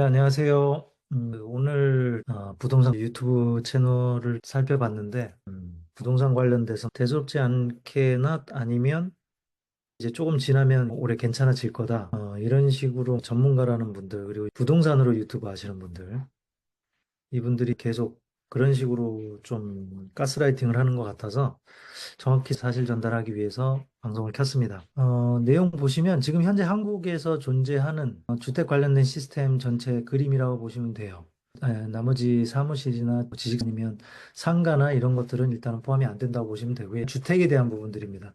네, 안녕하세요. 오늘 부동산 유튜브 채널을 살펴봤는데 부동산 관련돼서 대수롭지 않게나 아니면 이제 조금 지나면 올해 괜찮아질 거다. 이런 식으로 전문가라는 분들 그리고 부동산으로 유튜브 하시는 분들 이분들이 계속 그런 식으로 좀 가스라이팅을 하는 것 같아서 정확히 사실 전달하기 위해서 방송을 켰습니다. 내용 보시면 지금 현재 한국에서 존재하는 주택 관련된 시스템 전체 그림이라고 보시면 돼요. 나머지 사무실이나 지식 아니면 상가나 이런 것들은 일단은 포함이 안 된다고 보시면 되고요. 주택에 대한 부분들입니다.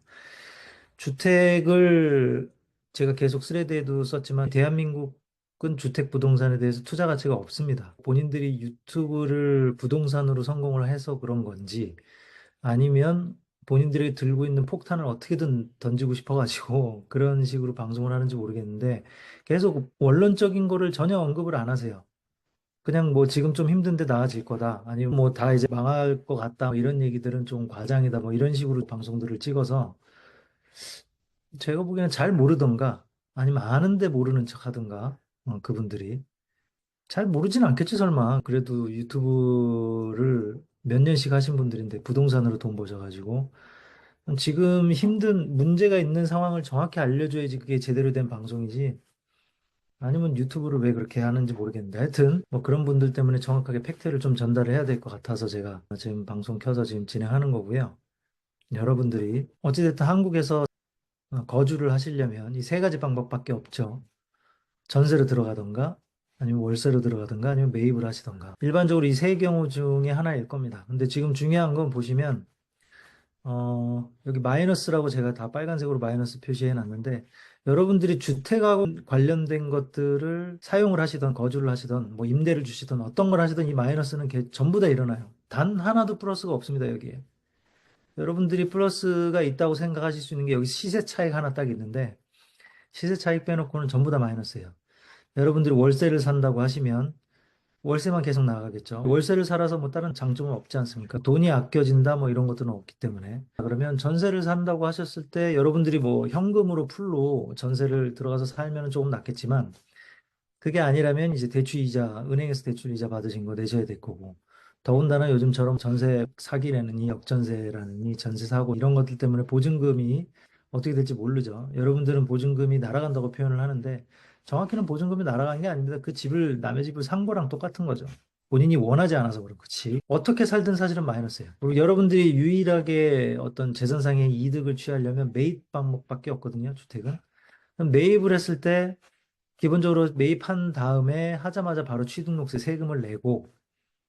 주택을 제가 계속 스레드에도 썼지만 대한민국은 주택 부동산에 대해서 투자 가치가 없습니다. 본인들이 유튜브를 부동산으로 성공을 해서 그런 건지 아니면 본인들이 들고 있는 폭탄을 어떻게든 던지고 싶어가지고 그런 식으로 방송을 하는지 모르겠는데 계속 원론적인 거를 전혀 언급을 안 하세요. 그냥 뭐 지금 좀 힘든데 나아질 거다. 아니면 뭐 다 이제 망할 것 같다. 뭐 이런 얘기들은 좀 과장이다. 뭐 이런 식으로 방송들을 찍어서 제가 보기에는 잘 모르던가 아니면 아는데 모르는 척 하던가 그분들이 잘 모르진 않겠지 설마. 그래도 유튜브를 몇 년씩 하신 분들인데 부동산으로 돈 버셔가지고 지금 힘든 문제가 있는 상황을 정확히 알려줘야지 그게 제대로 된 방송이지. 아니면 유튜브를 왜 그렇게 하는지 모르겠는데. 하여튼 뭐 그런 분들 때문에 정확하게 팩트를 좀 전달을 해야 될 것 같아서 제가 지금 방송 켜서 지금 진행하는 거고요. 여러분들이 어찌됐든 한국에서 거주를 하시려면 이 세 가지 방법밖에 없죠. 전세로 들어가던가 아니면 월세로 들어가던가 아니면 매입을 하시던가. 일반적으로 이 세 경우 중에 하나일 겁니다. 근데 지금 중요한 건 보시면 여기 마이너스라고 제가 다 빨간색으로 마이너스 표시해 놨는데, 여러분들이 주택하고 관련된 것들을 사용을 하시던, 거주를 하시던, 뭐 임대를 주시던, 어떤 걸 하시던 이 마이너스는 전부 다 일어나요. 단 하나도 플러스가 없습니다, 여기에. 여러분들이 플러스가 있다고 생각하실 수 있는 게 여기 시세 차익 하나 딱 있는데, 시세 차익 빼놓고는 전부 다 마이너스예요. 여러분들이 월세를 산다고 하시면, 월세만 계속 나가겠죠. 월세를 살아서 뭐 다른 장점은 없지 않습니까? 돈이 아껴진다 뭐 이런 것들은 없기 때문에. 그러면 전세를 산다고 하셨을 때 여러분들이 뭐 현금으로 풀로 전세를 들어가서 살면 조금 낫겠지만 그게 아니라면 이제 대출이자, 은행에서 대출이자 받으신 거 내셔야 될 거고. 더군다나 요즘처럼 전세 사기라는 이 역전세라는 이 전세 사고 이런 것들 때문에 보증금이 어떻게 될지 모르죠. 여러분들은 보증금이 날아간다고 표현을 하는데 정확히는 보증금이 날아간 게 아닙니다. 그 집을 남의 집을 산 거랑 똑같은 거죠. 본인이 원하지 않아서 그런 거지. 어떻게 살든 사실은 마이너스예요. 그리고 여러분들이 유일하게 어떤 재산상의 이득을 취하려면 매입 방법밖에 없거든요, 주택은. 그럼 매입을 했을 때 기본적으로 매입한 다음에 하자마자 바로 취등록세 세금을 내고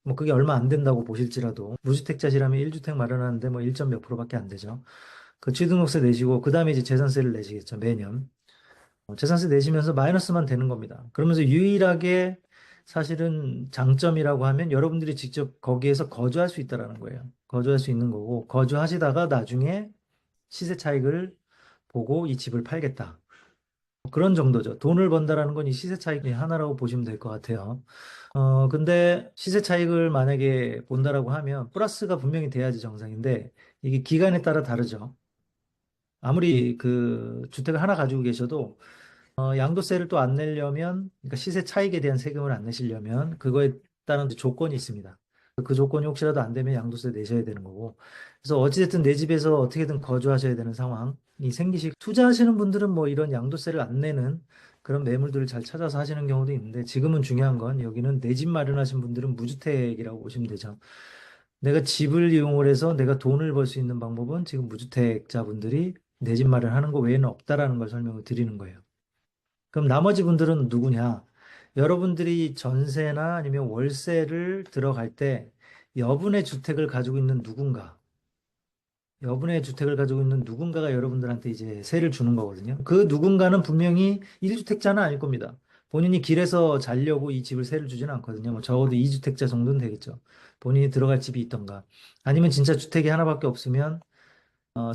뭐 그게 얼마 안 된다고 보실지라도 무주택자시라면 1주택 마련하는데 뭐 1점 몇 프로밖에 안 되죠. 그 취등록세 내시고 그다음에 이제 재산세를 내시겠죠, 매년. 재산세 내시면서 마이너스만 되는 겁니다. 그러면서 유일하게 사실은 장점이라고 하면 여러분들이 직접 거기에서 거주할 수 있다라는 거예요. 거주할 수 있는 거고 거주하시다가 나중에 시세 차익을 보고 이 집을 팔겠다. 그런 정도죠. 돈을 번다라는 건 이 시세 차익의 하나라고 보시면 될 것 같아요. 근데 시세 차익을 만약에 본다라고 하면 플러스가 분명히 돼야지 정상인데 이게 기간에 따라 다르죠. 아무리 그 주택을 하나 가지고 계셔도 양도세를 또 안 내려면, 그러니까 시세 차익에 대한 세금을 안 내시려면 그거에 따른 조건이 있습니다. 그 조건이 혹시라도 안 되면 양도세 내셔야 되는 거고. 그래서 어찌됐든 내 집에서 어떻게든 거주하셔야 되는 상황이 생기시, 투자하시는 분들은 뭐 이런 양도세를 안 내는 그런 매물들을 잘 찾아서 하시는 경우도 있는데 지금은 중요한 건 여기는 내 집 마련하신 분들은 무주택이라고 보시면 되죠. 내가 집을 이용을 해서 내가 돈을 벌 수 있는 방법은 지금 무주택자분들이 내 집 마련하는 거 외에는 없다라는 걸 설명을 드리는 거예요. 그럼 나머지 분들은 누구냐? 여러분들이 전세나 아니면 월세를 들어갈 때 여분의 주택을 가지고 있는 누군가, 여분의 주택을 가지고 있는 누군가가 여러분들한테 이제 세를 주는 거거든요. 그 누군가는 분명히 1주택자는 아닐 겁니다. 본인이 길에서 자려고 이 집을 세를 주지는 않거든요. 뭐 적어도 2주택자 정도는 되겠죠. 본인이 들어갈 집이 있던가. 아니면 진짜 주택이 하나밖에 없으면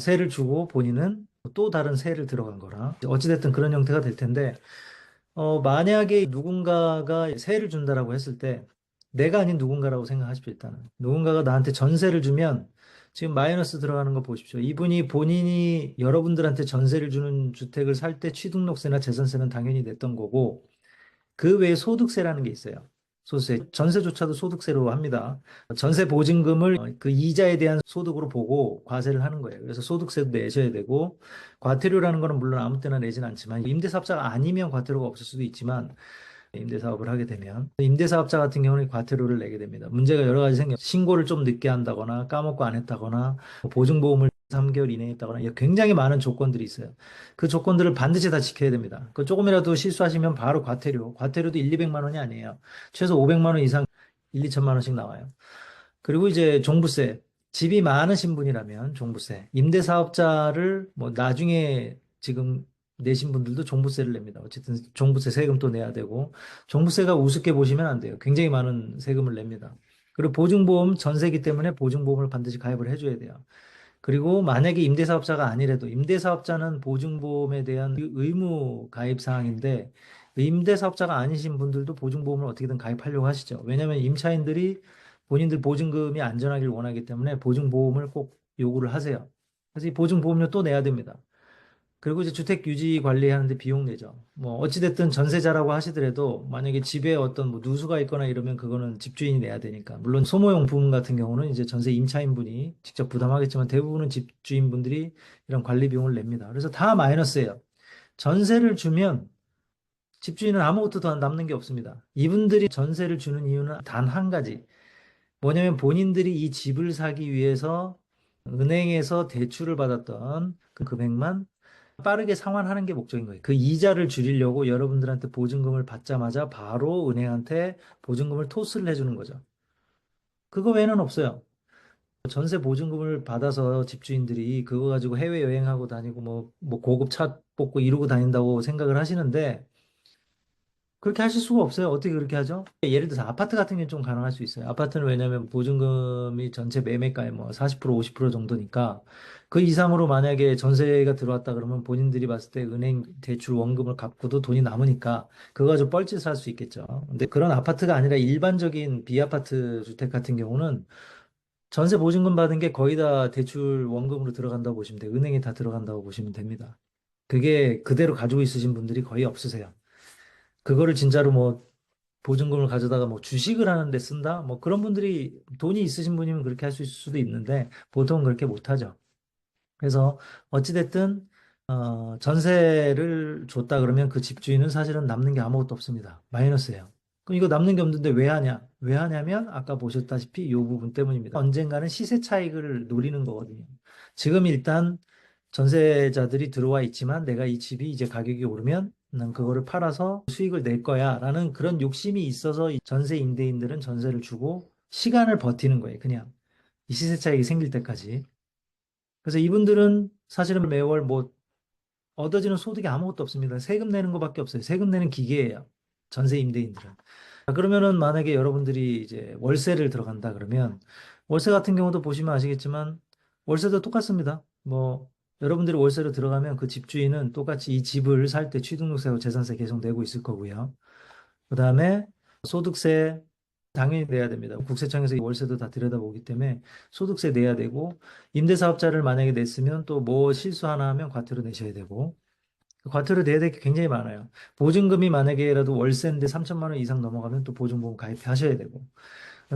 세를 주고 본인은 또 다른 세를 들어간 거라. 어찌됐든 그런 형태가 될 텐데 만약에 누군가가 세를 준다라고 했을 때 내가 아닌 누군가라고 생각하십시오, 일단은. 누군가가 나한테 전세를 주면 지금 마이너스 들어가는 거 보십시오. 이분이 본인이 여러분들한테 전세를 주는 주택을 살 때 취등록세나 재산세는 당연히 냈던 거고 그 외에 소득세라는 게 있어요. 소득세, 전세조차도 소득세로 합니다. 전세 보증금을 그 이자에 대한 소득으로 보고 과세를 하는 거예요. 그래서 소득세도 내셔야 되고, 과태료라는 거는 물론 아무 때나 내진 않지만, 임대사업자가 아니면 과태료가 없을 수도 있지만, 임대사업을 하게 되면 임대사업자 같은 경우는 과태료를 내게 됩니다. 문제가 여러 가지 생겨요. 신고를 좀 늦게 한다거나 까먹고 안 했다거나 보증보험을 3개월 이내에 했다거나 굉장히 많은 조건들이 있어요. 그 조건들을 반드시 다 지켜야 됩니다. 그 조금이라도 실수하시면 바로 과태료. 과태료도 1, 200만 원이 아니에요. 최소 500만 원 이상 1, 2천만 원씩 나와요. 그리고 이제 종부세. 집이 많으신 분이라면 종부세. 임대사업자를 뭐 나중에 지금 내신 분들도 종부세를 냅니다. 어쨌든 종부세 세금 또 내야 되고 종부세가 우습게 보시면 안 돼요. 굉장히 많은 세금을 냅니다. 그리고 보증보험 전세기 때문에 보증보험을 반드시 가입을 해줘야 돼요. 그리고 만약에 임대사업자가 아니래도 임대사업자는 보증보험에 대한 의무 가입 사항인데 임대사업자가 아니신 분들도 보증보험을 어떻게든 가입하려고 하시죠. 왜냐하면 임차인들이 본인들 보증금이 안전하길 원하기 때문에 보증보험을 꼭 요구를 하세요. 그래서 이 보증보험료 또 내야 됩니다. 그리고 이제 주택 유지 관리하는데 비용 내죠. 뭐 어찌됐든 전세자라고 하시더라도 만약에 집에 어떤 뭐 누수가 있거나 이러면 그거는 집주인이 내야 되니까. 물론 소모용품 같은 경우는 이제 전세 임차인분이 직접 부담하겠지만 대부분은 집주인분들이 이런 관리 비용을 냅니다. 그래서 다 마이너스예요. 전세를 주면 집주인은 아무것도 더 남는 게 없습니다. 이분들이 전세를 주는 이유는 단 한 가지. 뭐냐면 본인들이 이 집을 사기 위해서 은행에서 대출을 받았던 그 금액만 빠르게 상환하는 게 목적인 거예요. 그 이자를 줄이려고 여러분들한테 보증금을 받자마자 바로 은행한테 보증금을 토스를 해주는 거죠. 그거 외에는 없어요. 전세 보증금을 받아서 집주인들이 그거 가지고 해외여행하고 다니고 뭐 고급 차 뽑고 이러고 다닌다고 생각을 하시는데 그렇게 하실 수가 없어요. 어떻게 그렇게 하죠? 예를 들어서 아파트 같은 경우는 좀 가능할 수 있어요. 아파트는 왜냐하면 보증금이 전체 매매가의 뭐 40%, 50% 정도니까 그 이상으로 만약에 전세가 들어왔다 그러면 본인들이 봤을 때 은행 대출 원금을 갚고도 돈이 남으니까 그거 가지고 뻘짓을 할 수 있겠죠. 근데 그런 아파트가 아니라 일반적인 비아파트 주택 같은 경우는 전세 보증금 받은 게 거의 다 대출 원금으로 들어간다고 보시면 돼요. 은행에 다 들어간다고 보시면 됩니다. 그게 그대로 가지고 있으신 분들이 거의 없으세요. 그거를 진짜로 뭐 보증금을 가져다가 뭐 주식을 하는데 쓴다? 뭐 그런 분들이 돈이 있으신 분이면 그렇게 할 수 있을 수도 있는데 보통은 그렇게 못하죠. 그래서 어찌됐든 전세를 줬다 그러면 그 집주인은 사실은 남는 게 아무것도 없습니다. 마이너스예요. 그럼 이거 남는 게 없는데 왜 하냐? 왜 하냐면 아까 보셨다시피 이 부분 때문입니다. 언젠가는 시세 차익을 노리는 거거든요. 지금 일단 전세자들이 들어와 있지만 내가 이 집이 이제 가격이 오르면 난 그거를 팔아서 수익을 낼 거야 라는 그런 욕심이 있어서 이 전세 임대인들은 전세를 주고 시간을 버티는 거예요. 그냥 이 시세 차익이 생길 때까지. 그래서 이분들은 사실은 매월 뭐 얻어지는 소득이 아무것도 없습니다. 세금 내는 것밖에 없어요. 세금 내는 기계예요. 전세 임대인들은. 자, 그러면은 만약에 여러분들이 이제 월세를 들어간다 그러면 월세 같은 경우도 보시면 아시겠지만 월세도 똑같습니다. 뭐 여러분들이 월세로 들어가면 그 집주인은 똑같이 이 집을 살 때 취등록세하고 재산세 계속 내고 있을 거고요. 그다음에 소득세 당연히 내야 됩니다. 국세청에서 이 월세도 다 들여다보기 때문에 소득세 내야 되고 임대사업자를 만약에 냈으면 또 뭐 실수 하나 하면 과태료 내셔야 되고 그 과태료 내야 될 게 굉장히 많아요. 보증금이 만약에라도 월세인데 3천만 원 이상 넘어가면 또 보증보험 가입하셔야 되고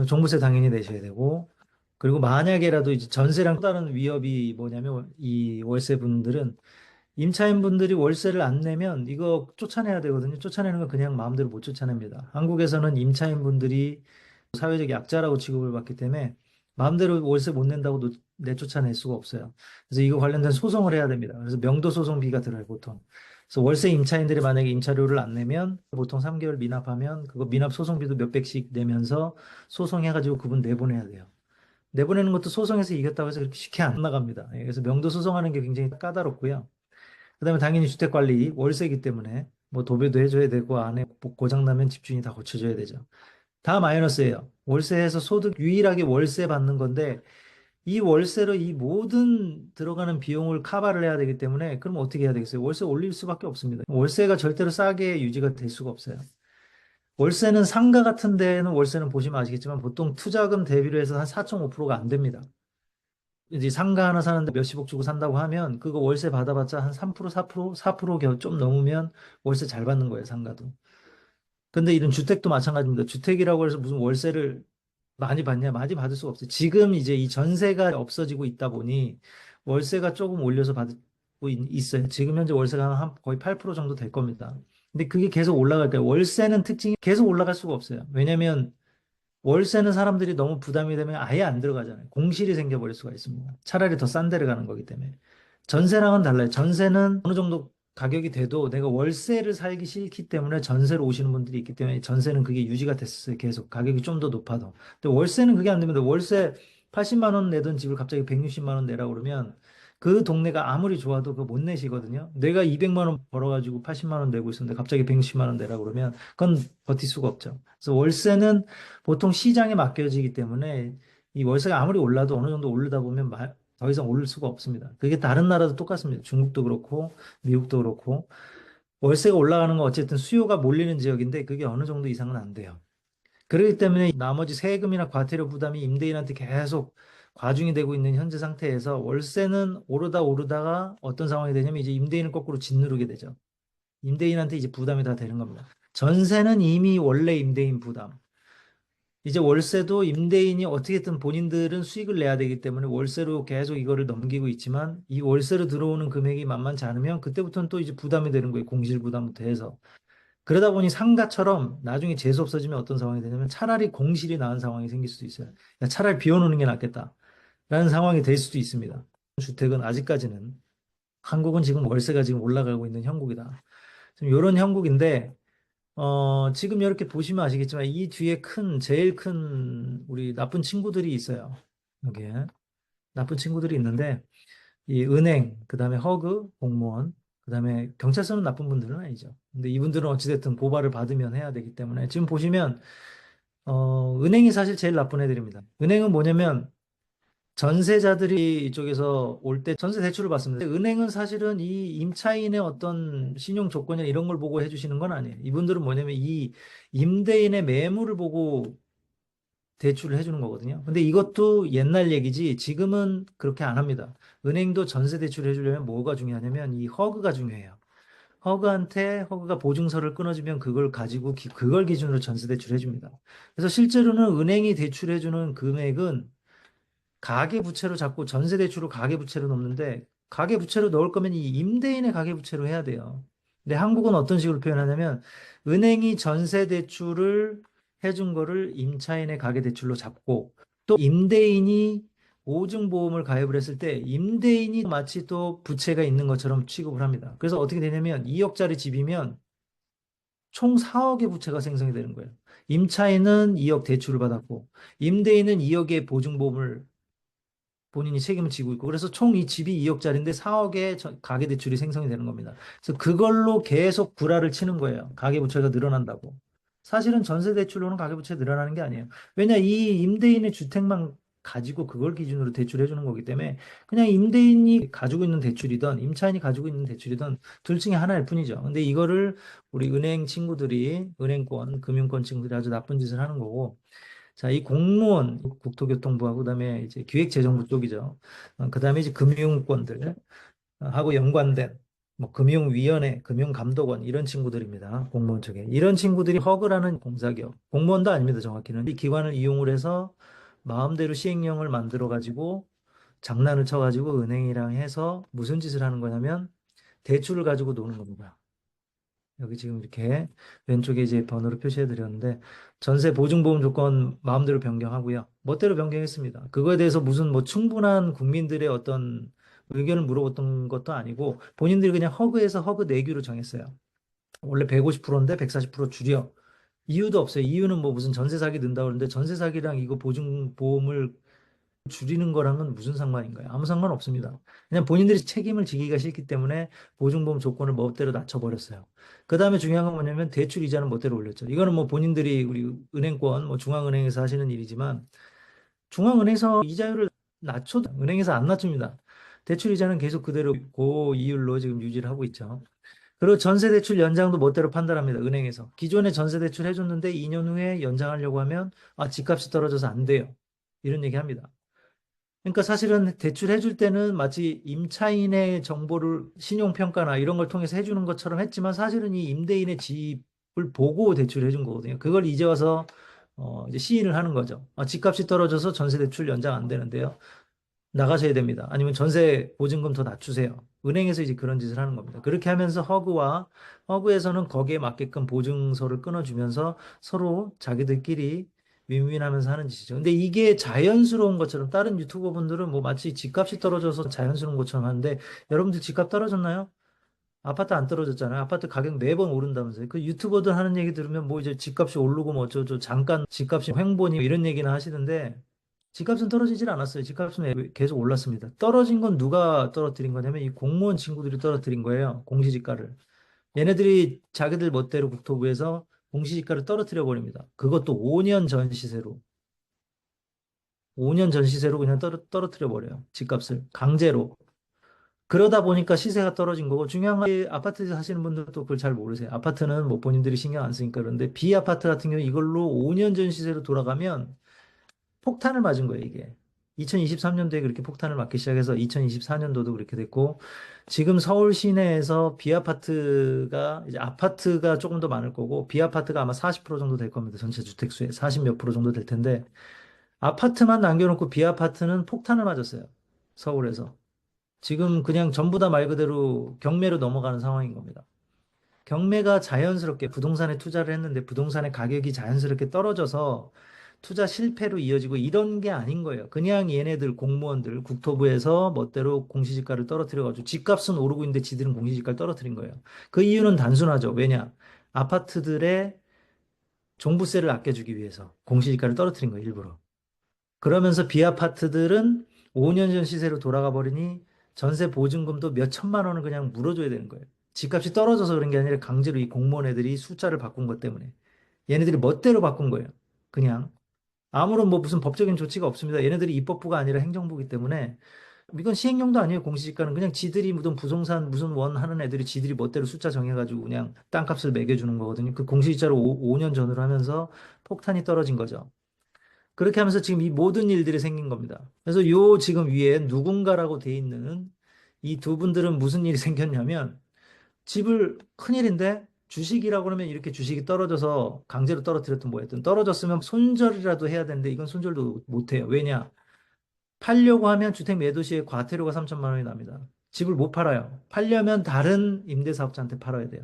종부세 당연히 내셔야 되고 그리고 만약에라도 이제 전세랑 또 다른 위협이 뭐냐면 이 월세 분들은 임차인 분들이 월세를 안 내면 이거 쫓아내야 되거든요. 쫓아내는 건 그냥 마음대로 못 쫓아냅니다. 한국에서는 임차인 분들이 사회적 약자라고 취급을 받기 때문에 마음대로 월세 못 낸다고 내쫓아낼 수가 없어요. 그래서 이거 관련된 소송을 해야 됩니다. 그래서 명도 소송비가 들어요, 보통. 그래서 월세 임차인들이 만약에 임차료를 안 내면 보통 3개월 미납하면 그거 미납 소송비도 몇백씩 내면서 소송해가지고 그분 내보내야 돼요. 내보내는 것도 소송에서 이겼다고 해서 그렇게 쉽게 안 나갑니다. 예, 그래서 명도 소송하는 게 굉장히 까다롭고요. 그다음에 당연히 주택관리 월세이기 때문에 뭐 도배도 해줘야 되고 안에 뭐 고장 나면 집주인이 다 고쳐줘야 되죠. 다 마이너스예요. 월세에서 소득 유일하게 월세 받는 건데 이 월세로 이 모든 들어가는 비용을 커버를 해야 되기 때문에 그럼 어떻게 해야 되겠어요? 월세 올릴 수밖에 없습니다. 월세가 절대로 싸게 유지가 될 수가 없어요. 월세는 상가 같은 데는 월세는 보시면 아시겠지만 보통 투자금 대비로 해서 한 4.5%가 안 됩니다. 이제 상가 하나 사는데 몇십억 주고 산다고 하면 그거 월세 받아봤자 한 3%, 4%, 4%좀 넘으면 월세 잘 받는 거예요, 상가도. 근데 이런 주택도 마찬가지입니다. 주택이라고 해서 무슨 월세를 많이 받냐? 많이 받을 수가 없어요. 지금 이제 이 전세가 없어지고 있다 보니 월세가 조금 올려서 받고 있어요. 지금 현재 월세가 한 거의 8% 정도 될 겁니다. 근데 그게 계속 올라갈 거예요. 월세는 특징이 계속 올라갈 수가 없어요. 왜냐면 월세는 사람들이 너무 부담이 되면 아예 안 들어가잖아요. 공실이 생겨버릴 수가 있습니다. 차라리 더 싼 데를 가는 거기 때문에. 전세랑은 달라요. 전세는 어느 정도 가격이 돼도 내가 월세를 살기 싫기 때문에 전세로 오시는 분들이 있기 때문에 전세는 그게 유지가 됐어요. 계속 가격이 좀 더 높아도. 근데 월세는 그게 안 됩니다. 월세 80만 원 내던 집을 갑자기 160만 원 내라 그러면 그 동네가 아무리 좋아도 그거 못 내시거든요. 내가 200만 원 벌어가지고 80만 원 내고 있었는데 갑자기 160만 원 내라 그러면 그건 버틸 수가 없죠. 그래서 월세는 보통 시장에 맡겨지기 때문에 이 월세가 아무리 올라도 어느 정도 오르다 보면 더 이상 오를 수가 없습니다. 그게 다른 나라도 똑같습니다. 중국도 그렇고 미국도 그렇고 월세가 올라가는 건 어쨌든 수요가 몰리는 지역인데 그게 어느 정도 이상은 안 돼요. 그렇기 때문에 나머지 세금이나 과태료 부담이 임대인한테 계속 과중이 되고 있는 현재 상태에서 월세는 오르다 오르다가 어떤 상황이 되냐면 이제 임대인을 거꾸로 짓누르게 되죠. 임대인한테 이제 부담이 다 되는 겁니다. 전세는 이미 원래 임대인 부담. 이제 월세도 임대인이 어떻게든 본인들은 수익을 내야 되기 때문에 월세로 계속 이거를 넘기고 있지만 이 월세로 들어오는 금액이 만만치 않으면 그때부터는 또 이제 부담이 되는 거예요. 공실 부담부터 해서. 그러다 보니 상가처럼 나중에 재수 없어지면 어떤 상황이 되냐면 차라리 공실이 나은 상황이 생길 수도 있어요. 야, 차라리 비워놓는 게 낫겠다라는 상황이 될 수도 있습니다. 주택은 아직까지는 한국은 지금 월세가 지금 올라가고 있는 형국이다. 좀 이런 형국인데 지금 이렇게 보시면 아시겠지만 이 뒤에 제일 큰 우리 나쁜 친구들이 있어요. 여기에 나쁜 친구들이 있는데 이 은행, 그다음에 허그, 공무원, 그다음에 경찰서는 나쁜 분들은 아니죠. 근데 이분들은 어찌됐든 고발을 받으면 해야 되기 때문에 지금 보시면 은행이 사실 제일 나쁜 애들입니다. 은행은 뭐냐면 전세자들이 이쪽에서 올 때 전세 대출을 받습니다. 은행은 사실은 이 임차인의 어떤 신용 조건이나 이런 걸 보고 해주시는 건 아니에요. 이분들은 뭐냐면 이 임대인의 매물을 보고 대출을 해주는 거거든요. 근데 이것도 옛날 얘기지 지금은 그렇게 안 합니다. 은행도 전세 대출을 해주려면 뭐가 중요하냐면 이 허그가 중요해요. 허그가 보증서를 끊어주면 그걸 가지고 그걸 기준으로 전세 대출을 해줍니다. 그래서 실제로는 은행이 대출해주는 금액은 가계부채로 자꾸 전세대출을 가계부채로 넣는데 가계부채로 넣을 거면 이 임대인의 가계부채로 해야 돼요. 근데 한국은 어떤 식으로 표현하냐면 은행이 전세대출을 해준 거를 임차인의 가계대출로 잡고 또 임대인이 보증보험을 가입을 했을 때 임대인이 마치 또 부채가 있는 것처럼 취급을 합니다. 그래서 어떻게 되냐면 2억짜리 집이면 총 4억의 부채가 생성이 되는 거예요. 임차인은 2억 대출을 받았고 임대인은 2억의 보증보험을 본인이 책임을 지고 있고 그래서 총 이 집이 2억짜리인데 4억의 가계대출이 생성이 되는 겁니다. 그래서 그걸로 계속 구라를 치는 거예요. 가계부채가 늘어난다고. 사실은 전세대출로는 가계부채 늘어나는 게 아니에요. 왜냐 이 임대인의 주택만 가지고 그걸 기준으로 대출해 주는 거기 때문에 그냥 임대인이 가지고 있는 대출이든 임차인이 가지고 있는 대출이든 둘 중에 하나일 뿐이죠. 근데 이거를 우리 은행 친구들이 은행권, 금융권 친구들이 아주 나쁜 짓을 하는 거고 자, 이 공무원, 국토교통부하고 그다음에 이제 기획재정부 쪽이죠. 그다음에 이제 금융권들 하고 연관된 뭐 금융위원회, 금융감독원 이런 친구들입니다. 공무원 쪽에. 이런 친구들이 허그라는 공사기업, 공무원도 아닙니다. 정확히는 이 기관을 이용을 해서 마음대로 시행령을 만들어 가지고 장난을 쳐 가지고 은행이랑 해서 무슨 짓을 하는 거냐면 대출을 가지고 노는 겁니다. 여기 지금 이렇게 왼쪽에 이제 번호로 표시해 드렸는데 전세 보증보험 조건 마음대로 변경하고요. 멋대로 변경했습니다. 그거에 대해서 무슨 뭐 충분한 국민들의 어떤 의견을 물어봤던 것도 아니고 본인들이 그냥 허그해서 허그 내규로 정했어요. 원래 150%인데 140% 줄여. 이유도 없어요. 이유는 뭐 무슨 전세 사기 든다 그러는데 전세 사기랑 이거 보증보험을 줄이는 거랑은 무슨 상관인가요? 아무 상관 없습니다. 그냥 본인들이 책임을 지기가 싫기 때문에 보증보험 조건을 멋대로 낮춰버렸어요. 그 다음에 중요한 건 뭐냐면 대출 이자는 멋대로 올렸죠. 이거는 뭐 본인들이 우리 은행권, 뭐 중앙은행에서 하시는 일이지만 중앙은행에서 이자율을 낮춰도 은행에서 안 낮춥니다. 대출 이자는 계속 그대로 고 이율로 지금 유지를 하고 있죠. 그리고 전세 대출 연장도 멋대로 판단합니다. 은행에서. 기존에 전세 대출 해줬는데 2년 후에 연장하려고 하면 집값이 떨어져서 안 돼요. 이런 얘기 합니다. 그러니까 사실은 대출해 줄 때는 마치 임차인의 정보를 신용평가나 이런 걸 통해서 해주는 것처럼 했지만 사실은 이 임대인의 집 보고 대출해 준 거거든요. 그걸 이제 와서 이제 시인을 하는 거죠. 집값이 떨어져서 전세 대출 연장 안 되는데요. 나가셔야 됩니다. 아니면 전세 보증금 더 낮추세요. 은행에서 이제 그런 짓을 하는 겁니다. 그렇게 하면서 허그에서는 거기에 맞게끔 보증서를 끊어주면서 서로 자기들끼리 윈윈하면서 하는 짓이죠. 근데 이게 자연스러운 것처럼 다른 유튜버 분들은 뭐 마치 집값이 떨어져서 자연스러운 것처럼 하는데 여러분들 집값 떨어졌나요? 아파트 안 떨어졌잖아요. 아파트 가격 매번 오른다면서요. 그 유튜버들 하는 얘기 들으면 뭐 이제 집값이 오르고 뭐 어쩌고 잠깐 집값이 횡보니 이런 얘기나 하시던데 집값은 떨어지질 않았어요. 집값은 계속 올랐습니다. 떨어진 건 누가 떨어뜨린 거냐면 이 공무원 친구들이 떨어뜨린 거예요. 공시지가를. 얘네들이 자기들 멋대로 국토부에서 공시지가를 떨어뜨려 버립니다. 그것도 5년 전 시세로. 5년 전 시세로 그냥 떨어뜨려 버려요. 집값을 강제로. 그러다 보니까 시세가 떨어진 거고 중요한 건 아파트 사시는 분들도 그걸 잘 모르세요. 아파트는 뭐 본인들이 신경 안 쓰니까 그런데 비아파트 같은 경우 이걸로 5년 전 시세로 돌아가면 폭탄을 맞은 거예요, 이게. 2023년도에 그렇게 폭탄을 맞기 시작해서 2024년도도 그렇게 됐고 지금 서울 시내에서 비아파트가 이제 아파트가 조금 더 많을 거고 비아파트가 아마 40% 정도 될 겁니다. 전체 주택 수의 40 몇 프로 정도 될 텐데 아파트만 남겨놓고 비아파트는 폭탄을 맞았어요. 서울에서. 지금 그냥 전부 다 말 그대로 경매로 넘어가는 상황인 겁니다. 경매가 자연스럽게 부동산에 투자를 했는데 부동산의 가격이 자연스럽게 떨어져서 투자 실패로 이어지고 이런 게 아닌 거예요. 그냥 얘네들 공무원들 국토부에서 멋대로 공시지가를 떨어뜨려가지고 집값은 오르고 있는데 지들은 공시지가를 떨어뜨린 거예요. 그 이유는 단순하죠. 왜냐? 아파트들의 종부세를 아껴주기 위해서 공시지가를 떨어뜨린 거예요, 일부러. 그러면서 비아파트들은 5년 전 시세로 돌아가 버리니 전세 보증금도 몇 천만 원을 그냥 물어줘야 되는 거예요. 집값이 떨어져서 그런 게 아니라 강제로 이 공무원 애들이 숫자를 바꾼 것 때문에. 얘네들이 멋대로 바꾼 거예요. 그냥. 아무런 뭐 무슨 법적인 조치가 없습니다. 얘네들이 입법부가 아니라 행정부기 때문에 이건 시행령도 아니에요. 공시지가는 그냥 지들이 무슨 부동산 무슨 원 하는 애들이 지들이 멋대로 숫자 정해가지고 그냥 땅값을 매겨주는 거거든요. 그 공시지가를 5년 전으로 하면서 폭탄이 떨어진 거죠. 그렇게 하면서 지금 이 모든 일들이 생긴 겁니다. 그래서 요 지금 위에 누군가라고 돼 있는 이 두 분들은 무슨 일이 생겼냐면 집을 큰일인데 주식이라고 그러면 이렇게 주식이 떨어져서 강제로 떨어뜨렸든 뭐였든 떨어졌으면 손절이라도 해야 되는데 이건 손절도 못 해요. 왜냐? 팔려고 하면 주택 매도 시에 과태료가 3천만 원이 납니다. 집을 못 팔아요. 팔려면 다른 임대사업자한테 팔아야 돼요.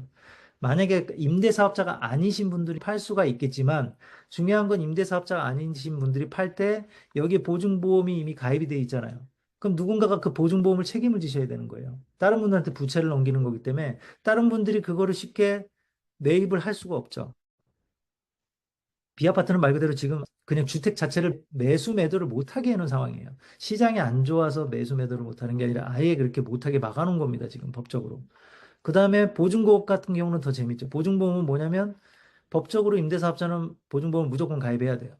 만약에 임대사업자가 아니신 분들이 팔 수가 있겠지만 중요한 건 임대사업자가 아니신 분들이 팔 때 여기에 보증보험이 이미 가입이 돼 있잖아요. 그럼 누군가가 그 보증보험을 책임을 지셔야 되는 거예요. 다른 분들한테 부채를 넘기는 거기 때문에 다른 분들이 그거를 쉽게 매입을 할 수가 없죠. 비아파트는 말 그대로 지금 그냥 주택 자체를 매수 매도를 못하게 해놓은 상황이에요. 시장이 안 좋아서 매수 매도를 못하는 게 아니라 아예 그렇게 못하게 막아놓은 겁니다. 지금 법적으로. 그 다음에 보증보험 같은 경우는 더 재밌죠. 보증보험은 뭐냐면 법적으로 임대사업자는 보증보험 무조건 가입해야 돼요.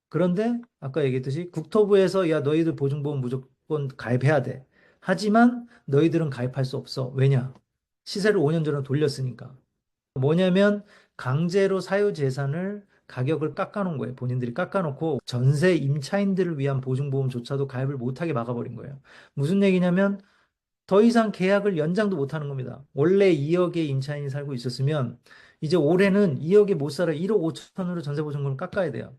그런데 아까 얘기했듯이 국토부에서 야 너희들 보증보험 무조건 가입해야 돼. 하지만 너희들은 가입할 수 없어. 왜냐? 시세를 5년 전에 돌렸으니까. 뭐냐면 강제로 사유재산을 가격을 깎아놓은 거예요. 본인들이 깎아놓고 전세 임차인들을 위한 보증보험조차도 가입을 못하게 막아버린 거예요. 무슨 얘기냐면 더 이상 계약을 연장도 못하는 겁니다. 원래 2억의 임차인이 살고 있었으면 이제 올해는 2억에 못 살아 1억 5천으로 전세보증금을 깎아야 돼요.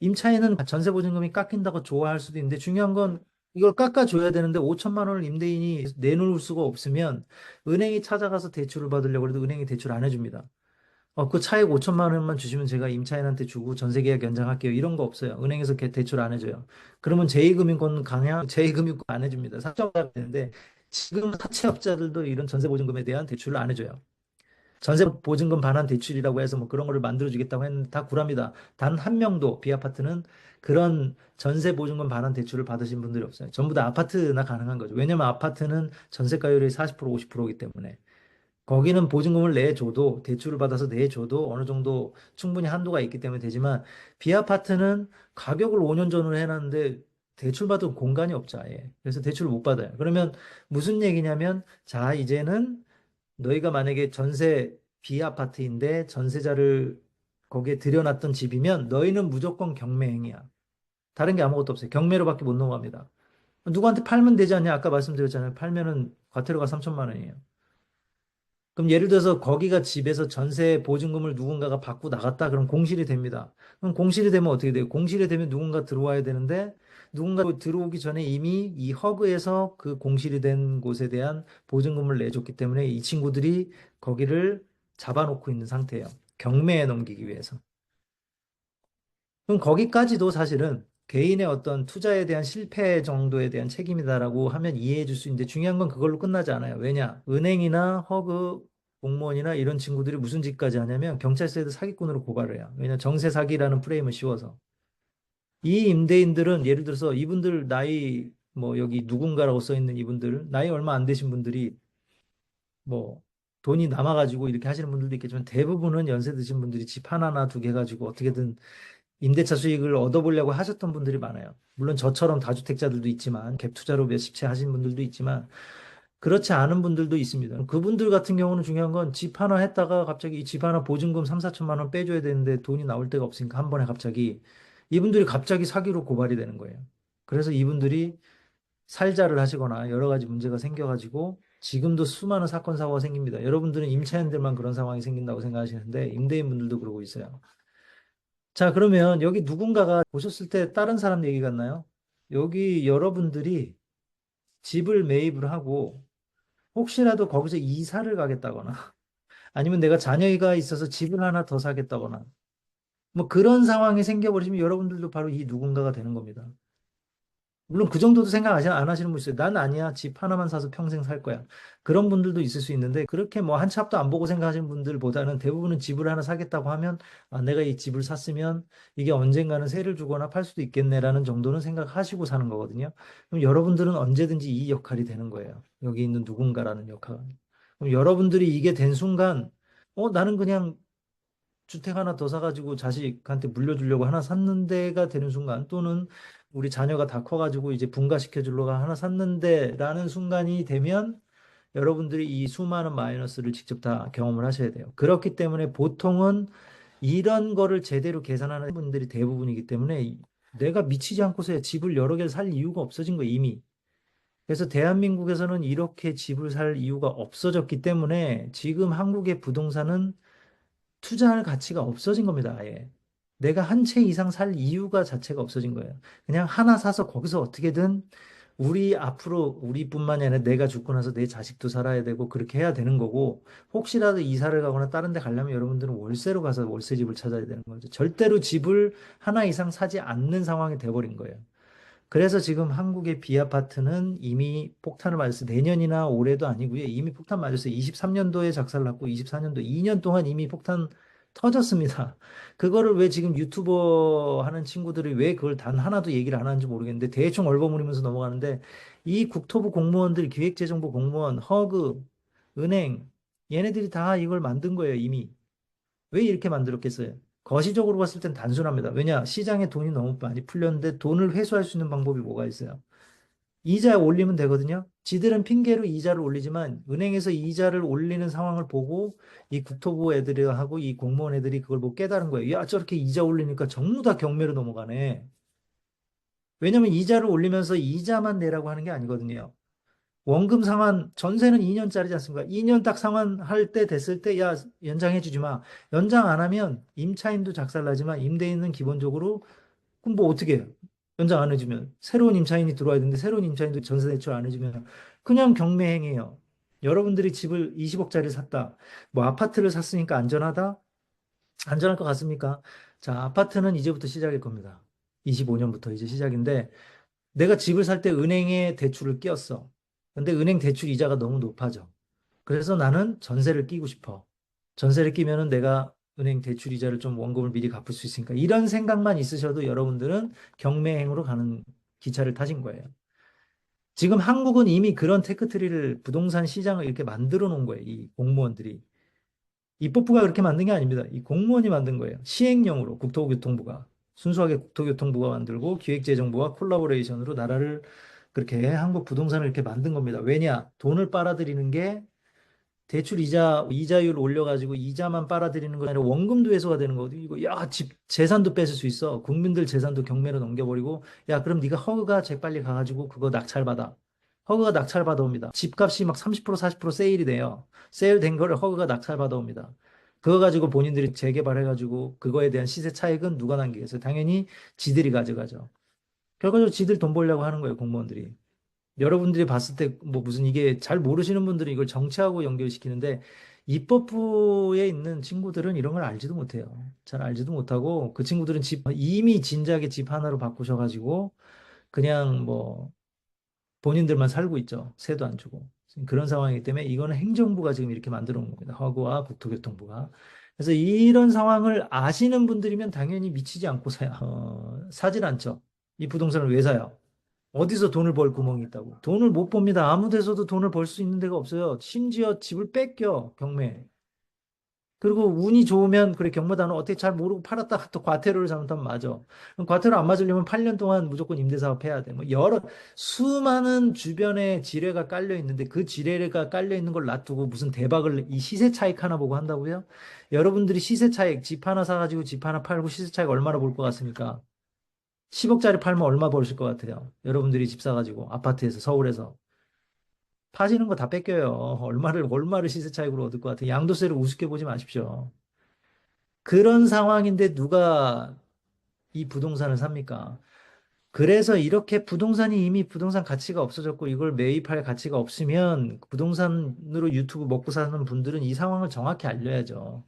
임차인은 전세보증금이 깎인다고 좋아할 수도 있는데 중요한 건 이걸 깎아줘야 되는데 5천만 원을 임대인이 내놓을 수가 없으면 은행이 찾아가서 대출을 받으려고 해도 은행이 대출 안 해줍니다. 그 차액 5천만 원만 주시면 제가 임차인한테 주고 전세 계약 연장할게요. 이런 거 없어요. 은행에서 대출 안 해줘요. 그러면 제2금융권 가냐? 제2금융권 안 해줍니다. 사채업자가 되는데 지금 사채업자들도 이런 전세 보증금에 대한 대출을 안 해줘요. 전세 보증금 반환 대출이라고 해서 뭐 그런 거를 만들어주겠다고 했는데 다 구랍니다. 단 한 명도 비아파트는 그런 전세 보증금 반환 대출을 받으신 분들이 없어요. 전부 다 아파트나 가능한 거죠. 왜냐면 아파트는 전세가율이 40% 50%이기 때문에. 거기는 보증금을 내줘도 대출을 받아서 내줘도 어느 정도 충분히 한도가 있기 때문에 되지만 비아파트는 가격을 5년 전으로 해놨는데 대출받을 공간이 없죠, 아예. 그래서 대출을 못 받아요. 그러면 무슨 얘기냐면 자, 이제는 너희가 만약에 전세 비아파트인데 전세자를 거기에 들여놨던 집이면 너희는 무조건 경매행위야. 다른 게 아무것도 없어요. 경매로밖에 못 넘어갑니다. 누구한테 팔면 되지 않냐? 아까 말씀드렸잖아요. 팔면은 과태료가 3천만 원이에요. 그럼 예를 들어서 거기가 집에서 전세 보증금을 누군가가 받고 나갔다. 그럼 공실이 됩니다. 그럼 공실이 되면 어떻게 돼요? 공실이 되면 누군가 들어와야 되는데 누군가 들어오기 전에 이미 이 허그에서 그 공실이 된 곳에 대한 보증금을 내줬기 때문에 이 친구들이 거기를 잡아놓고 있는 상태예요. 경매에 넘기기 위해서. 그럼 거기까지도 사실은 개인의 어떤 투자에 대한 실패 정도에 대한 책임이다라고 하면 이해해 줄 수 있는데 중요한 건 그걸로 끝나지 않아요. 왜냐? 은행이나 허그 공무원이나 이런 친구들이 무슨 짓까지 하냐면 경찰서에도 사기꾼으로 고발을 해요. 왜냐? 정세 사기라는 프레임을 씌워서. 이 임대인들은 예를 들어서 이분들 나이 뭐 여기 누군가라고 써 있는 이분들 나이 얼마 안 되신 분들이 뭐 돈이 남아가지고 이렇게 하시는 분들도 있겠지만 대부분은 연세 드신 분들이 집 하나나 두 개 가지고 어떻게든 임대차 수익을 얻어보려고 하셨던 분들이 많아요. 물론 저처럼 다주택자들도 있지만, 갭 투자로 몇십 채 하신 분들도 있지만, 그렇지 않은 분들도 있습니다. 그분들 같은 경우는 중요한 건 집 하나 했다가 갑자기 이 집 하나 보증금 3, 4천만 원 빼줘야 되는데 돈이 나올 데가 없으니까 한 번에 갑자기 이분들이 갑자기 사기로 고발이 되는 거예요. 그래서 이분들이 살자를 하시거나 여러 가지 문제가 생겨가지고 지금도 수많은 사건, 사고가 생깁니다. 여러분들은 임차인들만 그런 상황이 생긴다고 생각하시는데 임대인분들도 그러고 있어요. 자, 그러면 여기 누군가가 보셨을 때 다른 사람 얘기 같나요? 여기 여러분들이 집을 매입을 하고 혹시라도 거기서 이사를 가겠다거나 아니면 내가 자녀가 있어서 집을 하나 더 사겠다거나 뭐 그런 상황이 생겨버리시면 여러분들도 바로 이 누군가가 되는 겁니다. 물론 그 정도도 생각 안 하시는 분 있어요. 난 아니야. 집 하나만 사서 평생 살 거야. 그런 분들도 있을 수 있는데 그렇게 뭐 한 치 앞도 안 보고 생각하시는 분들보다는 대부분은 집을 하나 사겠다고 하면 아, 내가 이 집을 샀으면 이게 언젠가는 세를 주거나 팔 수도 있겠네라는 정도는 생각하시고 사는 거거든요. 그럼 여러분들은 언제든지 이 역할이 되는 거예요. 여기 있는 누군가라는 역할. 그럼 여러분들이 이게 된 순간 나는 그냥 주택 하나 더 사가지고 자식한테 물려주려고 하나 샀는데가 되는 순간 또는 우리 자녀가 다 커가지고 이제 분가시켜 주려고 하나 샀는데라는 순간이 되면 여러분들이 이 수많은 마이너스를 직접 다 경험을 하셔야 돼요. 그렇기 때문에 보통은 이런 거를 제대로 계산하는 분들이 대부분이기 때문에 내가 미치지 않고서야 집을 여러 개를 살 이유가 없어진 거예요, 이미. 그래서 대한민국에서는 이렇게 집을 살 이유가 없어졌기 때문에 지금 한국의 부동산은 투자할 가치가 없어진 겁니다, 아예. 내가 한 채 이상 살 이유가 자체가 없어진 거예요. 그냥 하나 사서 거기서 어떻게든 우리 앞으로 우리뿐만이 아니라 내가 죽고 나서 내 자식도 살아야 되고 그렇게 해야 되는 거고 혹시라도 이사를 가거나 다른 데 가려면 여러분들은 월세로 가서 월세 집을 찾아야 되는 거죠. 절대로 집을 하나 이상 사지 않는 상황이 돼버린 거예요. 그래서 지금 한국의 비아파트는 이미 폭탄을 맞았어요. 내년이나 올해도 아니고요. 이미 폭탄 맞았어요. 23년도에 작살났고 24년도 2년 동안 이미 폭탄 터졌습니다. 그거를 왜 지금 유튜버 하는 친구들이 왜 그걸 단 하나도 얘기를 안 하는지 모르겠는데 대충 얼버무리면서 넘어가는데 이 국토부 공무원들, 기획재정부 공무원, 허그, 은행 얘네들이 다 이걸 만든 거예요, 이미. 왜 이렇게 만들었겠어요? 거시적으로 봤을 땐 단순합니다. 왜냐? 시장에 돈이 너무 많이 풀렸는데 돈을 회수할 수 있는 방법이 뭐가 있어요? 이자 올리면 되거든요. 지들은 핑계로 이자를 올리지만 은행에서 이자를 올리는 상황을 보고 이 국토부 애들하고 이 공무원 애들이 그걸 보고 깨달은 거예요. 야, 저렇게 이자 올리니까 전부 다 경매로 넘어가네. 왜냐면 이자를 올리면서 이자만 내라고 하는 게 아니거든요. 원금 상환, 전세는 2년짜리지 않습니까? 2년 딱 상환할 때 됐을 때, 야, 연장해 주지 마. 연장 안 하면 임차인도 작살나지만 임대인은 기본적으로, 그럼 뭐 어떻게 해요? 연장 안 해주면. 새로운 임차인이 들어와야 되는데 새로운 임차인도 전세 대출 안 해주면 그냥 경매행위예요. 여러분들이 집을 20억짜리 샀다. 뭐 아파트를 샀으니까 안전하다? 안전할 것 같습니까? 자, 아파트는 이제부터 시작일 겁니다. 25년부터 이제 시작인데, 내가 집을 살 때 은행에 대출을 끼웠어. 근데 은행 대출 이자가 너무 높아져. 그래서 나는 전세를 끼고 싶어. 전세를 끼면은 내가 은행 대출 이자를 좀 원금을 미리 갚을 수 있으니까. 이런 생각만 있으셔도 여러분들은 경매행으로 가는 기차를 타신 거예요. 지금 한국은 이미 그런 테크트리를 부동산 시장을 이렇게 만들어 놓은 거예요. 이 공무원들이. 입법부가 그렇게 만든 게 아닙니다. 이 공무원이 만든 거예요. 시행령으로 국토교통부가. 순수하게 국토교통부가 만들고 기획재정부와 콜라보레이션으로 나라를 그렇게 한국 부동산을 이렇게 만든 겁니다. 왜냐? 돈을 빨아들이는 게 대출 이자율 올려가지고 이자만 빨아들이는 거 아니라 원금도 회수가 되는 거거든요. 이거, 야, 집, 재산도 뺏을 수 있어. 국민들 재산도 경매로 넘겨버리고, 야, 그럼 네가 허그가 재빨리 가가지고 그거 낙찰받아. 허그가 낙찰 받아옵니다. 집값이 막 30% 40% 세일이 돼요. 세일된 거를 허그가 낙찰 받아옵니다. 그거 가지고 본인들이 재개발해가지고 그거에 대한 시세 차익은 누가 남기겠어요? 당연히 지들이 가져가죠. 결과적으로 지들 돈 벌려고 하는 거예요, 공무원들이. 여러분들이 봤을 때 뭐 무슨 이게 잘 모르시는 분들은 이걸 정치하고 연결시키는데 입법부에 있는 친구들은 이런 걸 알지도 못해요. 잘 알지도 못하고 그 친구들은 집 이미 진작에 집 하나로 바꾸셔가지고 그냥 뭐 본인들만 살고 있죠. 세도 안 주고. 그런 상황이기 때문에 이거는 행정부가 지금 이렇게 만들어 놓은 겁니다. 허구와 국토교통부가. 그래서 이런 상황을 아시는 분들이면 당연히 미치지 않고 사질 않죠. 이 부동산을 왜 사요? 어디서 돈을 벌 구멍이 있다고. 돈을 못 법니다. 아무 데서도 돈을 벌 수 있는 데가 없어요. 심지어 집을 뺏겨, 경매. 그리고 운이 좋으면 그래 경매단은 어떻게 잘 모르고 팔았다가 또 과태료를 잘못하면 맞아. 그럼 과태료 안 맞으려면 8년 동안 무조건 임대사업 해야 돼. 뭐 여러 수많은 주변에 지뢰가 깔려 있는데 그 지뢰가 깔려 있는 걸 놔두고 무슨 대박을 이 시세 차익 하나 보고 한다고요? 여러분들이 시세 차익 집 하나 사가지고 집 하나 팔고 시세 차익 얼마나 볼 것 같습니까? 10억짜리 팔면 얼마 벌실 것 같아요? 여러분들이 집 사가지고 아파트에서 서울에서 파시는 거 다 뺏겨요. 얼마를 시세 차익으로 얻을 것 같아요? 양도세를 우습게 보지 마십시오. 그런 상황인데 누가 이 부동산을 삽니까? 그래서 이렇게 부동산이 이미 부동산 가치가 없어졌고 이걸 매입할 가치가 없으면 부동산으로 유튜브 먹고 사는 분들은 이 상황을 정확히 알려야죠.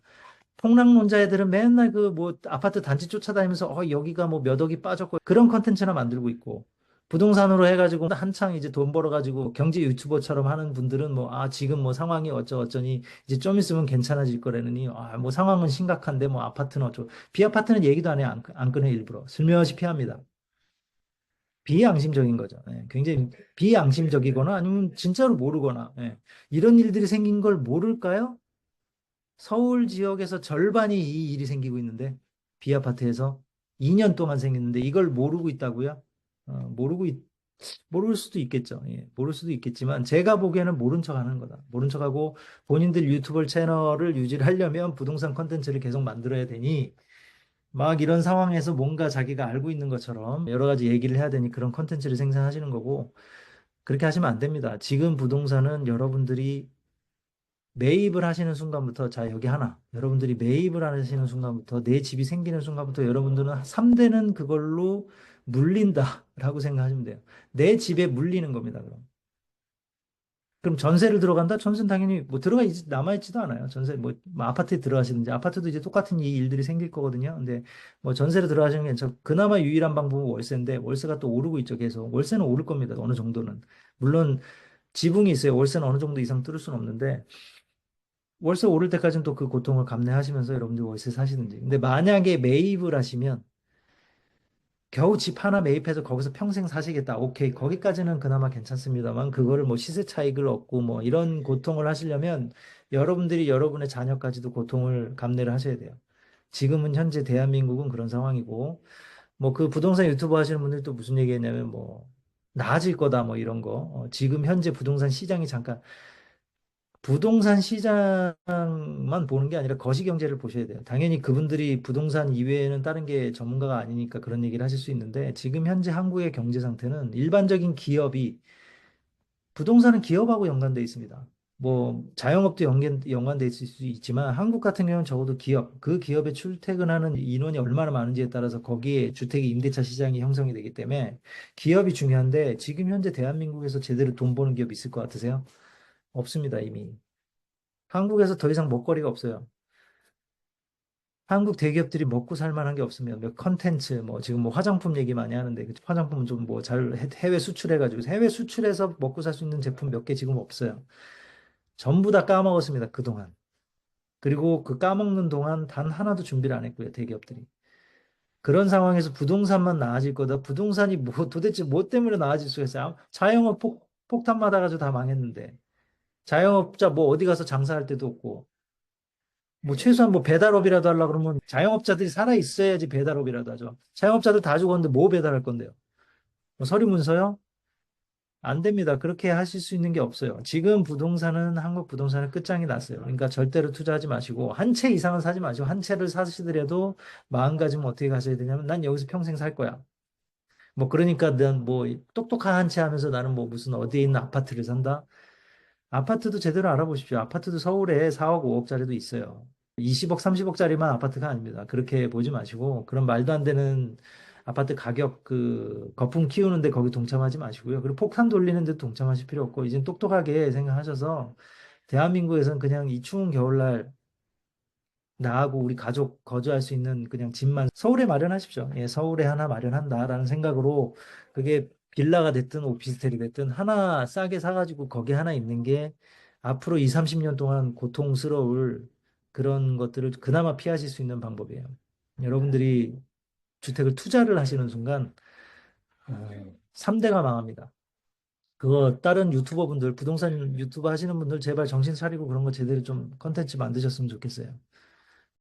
폭락론자애들은 맨날 그 뭐 아파트 단지 쫓아다니면서 여기가 뭐 몇 억이 빠졌고 그런 컨텐츠나 만들고 있고 부동산으로 해가지고 한창 이제 돈 벌어가지고 경제 유튜버처럼 하는 분들은 뭐 지금 뭐 상황이 어쩌니 이제 좀 있으면 괜찮아질 거라느니 뭐 상황은 심각한데 뭐 아파트는 어쩌고 비아파트는 얘기도 안 해 안 꺼내 일부러 슬며시 피합니다. 비양심적인 거죠. 예, 굉장히 비양심적이거나 아니면 진짜로 모르거나 이런 일들이 생긴 걸 모를까요? 서울 지역에서 절반이 이 일이 생기고 있는데 비아파트에서 2년 동안 생겼는데 이걸 모르고 있다고요? 모를 수도 있겠죠. 예, 모를 수도 있겠지만 제가 보기에는 모른 척 하는 거다. 모른 척하고 본인들 유튜브 채널을 유지를 하려면 부동산 컨텐츠를 계속 만들어야 되니 막 이런 상황에서 뭔가 자기가 알고 있는 것처럼 여러 가지 얘기를 해야 되니 그런 컨텐츠를 생산하시는 거고 그렇게 하시면 안 됩니다. 지금 부동산은 여러분들이 매입을 하시는 순간부터, 자, 여기 하나. 여러분들이 매입을 하시는 순간부터, 내 집이 생기는 순간부터 여러분들은 3대는 그걸로 물린다라고 생각하시면 돼요. 내 집에 물리는 겁니다, 그럼. 그럼 전세를 들어간다? 전세는 당연히 뭐 남아있지도 않아요. 전세, 뭐 아파트에 들어가시든지, 아파트도 이제 똑같은 이 일들이 생길 거거든요. 근데 뭐 전세를 들어가시는 게 그나마 유일한 방법은 월세인데, 월세가 또 오르고 있죠, 계속. 월세는 오를 겁니다, 어느 정도는. 물론 지붕이 있어요. 월세는 어느 정도 이상 뚫을 수는 없는데, 월세 오를 때까지는 또 그 고통을 감내하시면서 여러분들 월세 사시든지. 근데 만약에 매입을 하시면 겨우 집 하나 매입해서 거기서 평생 사시겠다. 오케이. 거기까지는 그나마 괜찮습니다만 그거를 뭐 시세 차익을 얻고 뭐 이런 고통을 하시려면 여러분들이 여러분의 자녀까지도 고통을 감내를 하셔야 돼요. 지금은 현재 대한민국은 그런 상황이고 뭐 그 부동산 유튜버 하시는 분들이 또 무슨 얘기했냐면 뭐 나아질 거다 뭐 이런 거. 지금 현재 부동산 시장이 잠깐 부동산 시장만 보는 게 아니라 거시경제를 보셔야 돼요. 당연히 그분들이 부동산 이외에는 다른 게 전문가가 아니니까 그런 얘기를 하실 수 있는데 지금 현재 한국의 경제 상태는 일반적인 기업이 부동산은 기업하고 연관돼 있습니다. 뭐 자영업도 연관돼 있을 수 있지만 한국 같은 경우는 적어도 기업, 그 기업에 출퇴근하는 인원이 얼마나 많은지에 따라서 거기에 주택의 임대차 시장이 형성이 되기 때문에 기업이 중요한데 지금 현재 대한민국에서 제대로 돈 버는 기업 있을 것 같으세요? 없습니다, 이미. 한국에서 더 이상 먹거리가 없어요. 한국 대기업들이 먹고 살 만한 게 없으면 몇 컨텐츠 뭐 지금 뭐 화장품 얘기 많이 하는데 그 화장품은 좀 뭐 잘 해외 수출해가지고 해외 수출해서 먹고 살 수 있는 제품 몇 개 지금 없어요. 전부 다 까먹었습니다. 그동안. 그리고 그 까먹는 동안 단 하나도 준비를 안 했고요. 대기업들이. 그런 상황에서 부동산만 나아질 거다. 부동산이 뭐 도대체 뭐 때문에 나아질 수가 있어요? 자영업 폭탄 맞아가지고 다 망했는데. 자영업자 뭐 어디 가서 장사할 데도 없고. 뭐 최소한 뭐 배달업이라도 하려 그러면 자영업자들이 살아 있어야지 배달업이라도 하죠. 자영업자들 다 죽었는데 뭐 배달할 건데요? 뭐 서류 문서요? 안 됩니다. 그렇게 하실 수 있는 게 없어요. 지금 부동산은 한국 부동산은 끝장이 났어요. 그러니까 절대로 투자하지 마시고 한 채 이상은 사지 마시고 한 채를 사시더라도 마음가짐은 어떻게 가셔야 되냐면 난 여기서 평생 살 거야. 뭐 그러니까 난 뭐 똑똑한 채 하면서 나는 뭐 무슨 어디에 있는 아파트를 산다? 아파트도 제대로 알아보십시오. 아파트도 서울에 4억, 5억짜리도 있어요. 20억, 30억짜리만 아파트가 아닙니다. 그렇게 보지 마시고 그런 말도 안 되는 아파트 가격 그 거품 키우는데 거기 동참하지 마시고요. 그리고 폭탄 돌리는데 동참하실 필요 없고 이젠 똑똑하게 생각하셔서 대한민국에서는 그냥 이 추운 겨울날 나하고 우리 가족 거주할 수 있는 그냥 집만 서울에 마련하십시오. 예, 서울에 하나 마련한다라는 생각으로 그게 빌라가 됐든 오피스텔이 됐든 하나 싸게 사가지고 거기 하나 있는 게 앞으로 2, 30년 동안 고통스러울 그런 것들을 그나마 피하실 수 있는 방법이에요. 여러분들이 주택을 투자를 하시는 순간 3대가 망합니다. 그거 다른 유튜버 분들, 부동산 유튜버 하시는 분들 제발 정신 차리고 그런 거 제대로 좀 컨텐츠 만드셨으면 좋겠어요.